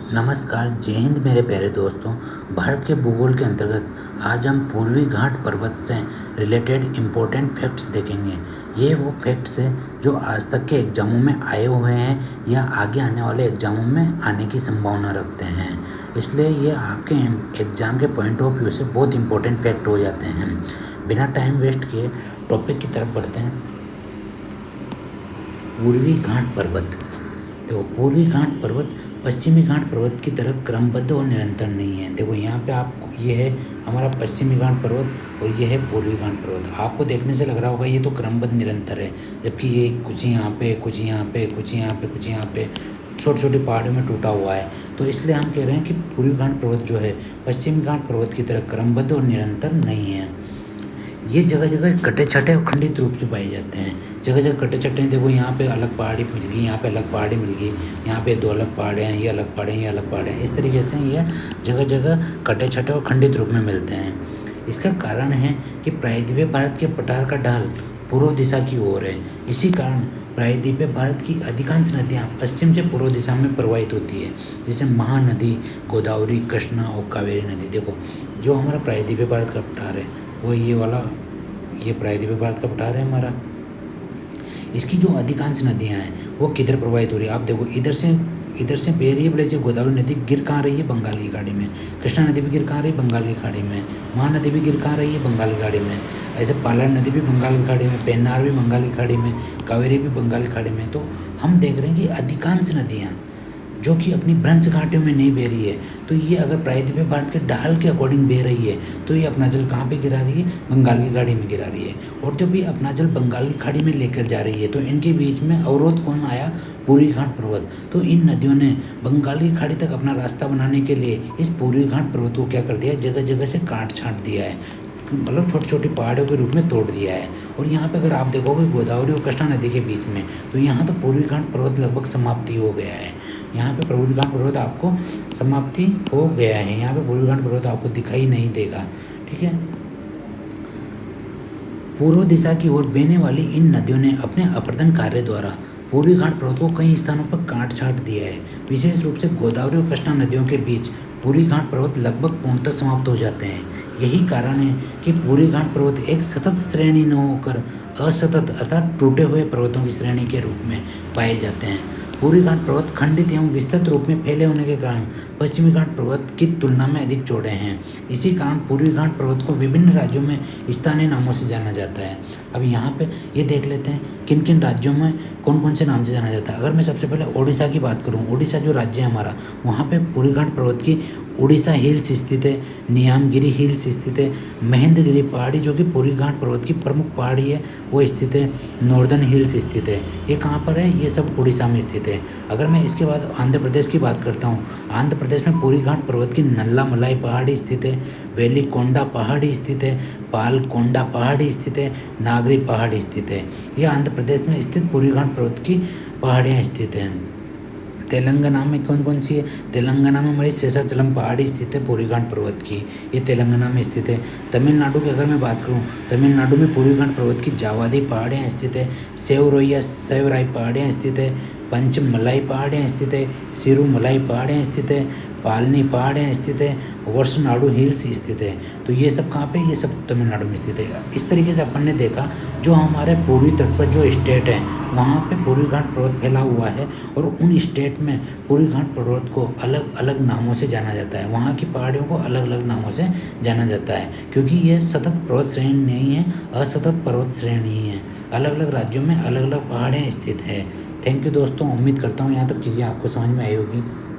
नमस्कार, जय हिंद मेरे प्यारे दोस्तों। भारत के भूगोल के अंतर्गत आज हम पूर्वी घाट पर्वत से रिलेटेड इम्पोर्टेंट फैक्ट्स देखेंगे। ये वो फैक्ट्स हैं जो आज तक के एग्ज़ामों में आए हुए हैं या आगे आने वाले एग्ज़ामों में आने की संभावना रखते हैं, इसलिए ये आपके एग्ज़ाम के पॉइंट ऑफ व्यू से बहुत इंपॉर्टेंट फैक्ट हो जाते हैं। बिना टाइम वेस्ट किए टॉपिक की तरफ बढ़ते हैं। पूर्वी घाट पर्वत। तो पूर्वी घाट पर्वत पश्चिमी घाट पर्वत की तरह क्रमबद्ध और निरंतर नहीं है। देखो यहाँ पे आपको ये है हमारा पश्चिमी घाट पर्वत और ये है पूर्वी घाट पर्वत। आपको देखने से लग रहा होगा ये तो क्रमबद्ध निरंतर है, जबकि ये कुछ यहाँ पे, कुछ यहाँ पे, कुछ यहाँ पे, कुछ यहाँ पे छोटी छोटी पहाड़ियों में टूटा हुआ है। तो इसलिए हम कह रहे हैं कि पूर्वी घाट पर्वत जो है पश्चिमी घाट पर्वत की तरह क्रमबद्ध और निरंतर नहीं है। ये जगह जगह कटे छटे और खंडित रूप से पाए जाते हैं। जगह जगह कटे छटे हैं। देखो यहाँ पे अलग पहाड़ी मिल गई, यहाँ पे अलग पहाड़ी मिल गई, यहाँ पे दो अलग पहाड़े हैं, ये अलग पहाड़े हैं, ये अलग पहाड़े हैं। इस तरीके से ये जगह जगह कटे छटे और खंडित रूप में मिलते हैं। इसका कारण है कि प्रायद्वीपीय भारत के पठार का ढाल पूर्व दिशा की ओर है। इसी कारण प्रायद्वीपीय भारत की अधिकांश नदियाँ पश्चिम से पूर्व दिशा में प्रवाहित होती है, जैसे महानदी, गोदावरी, कृष्णा और कावेरी नदी। देखो जो हमारा प्रायद्वीपीय भारत का पठार है वो ये वाला, ये प्रायद्वीपीय भारत का पठार है हमारा। इसकी जो अधिकांश नदियां हैं वो किधर प्रवाहित हो रही है आप देखो, इधर से बह रही है। जैसे गोदावरी नदी गिर कहाँ रही है, बंगाल की खाड़ी में। कृष्णा नदी भी गिर कहाँ रही है, बंगाल की खाड़ी में। महानदी भी गिर कहाँ रही है, बंगाल की खाड़ी में। ऐसे पालार नदी भी बंगाल की खाड़ी में, पेन्नार भी बंगाल की खाड़ी में, कावेरी भी बंगाल की खाड़ी में। तो हम देख रहे हैं कि अधिकांश नदियाँ जो कि अपनी भ्रंश घाटियों में नहीं बह रही है, तो ये अगर प्रायद्वीपीय भारत के ढाल के अकॉर्डिंग बह रही है तो ये अपना जल कहाँ पे गिरा रही है, बंगाल की खाड़ी में गिरा रही है। और जब ये अपना जल बंगाल की खाड़ी में लेकर जा रही है तो इनके बीच में अवरोध कौन आया, पूर्वी घाट पर्वत। तो इन नदियों ने बंगाल की खाड़ी तक अपना रास्ता बनाने के लिए इस पूर्वी घाट पर्वत को क्या कर दिया, जगह जगह से काट छाँट दिया है, मतलब छोटी छोटी पहाड़ियों के रूप में तोड़ दिया है। और यहाँ पे अगर आप देखोगे गोदावरी और कृष्णा नदी के बीच में, तो यहाँ तो पूर्वी घाट पर्वत लगभग समाप्ति हो गया है। यहाँ पे पूर्वी घाट पर्वत आपको समाप्ति हो गया है, यहाँ पे पूर्वी घाट पर्वत आपको दिखाई नहीं देगा। ठीक है। पूर्व दिशा की ओर बहने वाली इन नदियों ने अपने अपर्दन कार्य द्वारा पूर्वी घाट पर्वत को कई स्थानों पर काट छाट दिया है। विशेष रूप से गोदावरी और कृष्णा नदियों के बीच पूर्वी घाट पर्वत लगभग पूर्णतः समाप्त हो जाते हैं। यही कारण है कि पूर्वी घाट पर्वत एक सतत श्रेणी न होकर असतत अर्थात टूटे हुए पर्वतों की श्रेणी के रूप में पाए जाते हैं। पूर्वी घाट पर्वत खंडित एवं विस्तृत रूप में फैले होने के कारण पश्चिमी घाट पर्वत की तुलना में अधिक चौड़े हैं। इसी कारण पूर्वी घाट पर्वत को विभिन्न राज्यों में स्थानीय नामों से जाना जाता है। अब यहाँ पे ये देख लेते हैं किन किन राज्यों में कौन कौन से नाम से जाना जाता है। अगर मैं सबसे पहले ओडिशा की बात करूँ, ओडिशा जो राज्य है हमारा, वहाँ पे पूर्वी घाट पर्वत की उड़ीसा हिल्स स्थित है, नियामगिरी हिल्स स्थित है, महेंद्रगिरी पहाड़ी जो कि पूर्वी घाट पर्वत की प्रमुख पहाड़ी है वो स्थित है, नॉर्दर्न हिल्स स्थित है। ये कहाँ पर है, ये सब उड़ीसा में स्थित है। अगर मैं इसके बाद आंध्र प्रदेश की बात करता हूँ, आंध्र प्रदेश में पूर्वी घाट पर्वत की नल्ला मलाई पहाड़ी स्थित है, वेलिकोंडा पहाड़ी स्थित है, पालकोंडा पहाड़ी स्थित है, नागरी पहाड़ी स्थित है। ये आंध्र प्रदेश में स्थित पूर्वी घाट पर्वत की पहाड़ियाँ स्थित हैं। तेलंगाना में कौन कौन सी है, तेलंगाना में हमारी शेषाचलम पहाड़ी स्थित है पूर्वी घाट पर्वत की, ये तेलंगाना में स्थित है। तमिलनाडु की अगर मैं बात करूँ, तमिलनाडु में पूर्वी घाट पर्वत की जावादी पहाड़ियाँ स्थित है, सेवराई पहाड़ियाँ स्थित है, पंचमलाई पहाड़ियाँ स्थित है, सिरुमलाई पहाड़ियाँ स्थित है, पालनी पहाड़ियाँ स्थित है, वर्षनाडु हिल्स स्थित है। तो ये सब कहाँ पे, ये सब तमिलनाडु में स्थित है। इस तरीके से अपन ने देखा जो हमारे पूर्वी तट पर जो स्टेट है वहाँ पे पूर्वी घाट पर्वत फैला हुआ है और उन स्टेट में पूर्वी घाट पर्वत को अलग अलग नामों से जाना जाता है, वहाँ की पहाड़ियों को अलग अलग नामों से जाना जाता है, क्योंकि ये सतत पर्वत श्रेणी नहीं है, असतत पर्वत श्रेणी ही है। अलग अलग राज्यों में अलग अलग पहाड़ियाँ स्थित है। थैंक यू दोस्तों, उम्मीद करता हूँ यहाँ तक चीज़ें आपको समझ में आई होगी।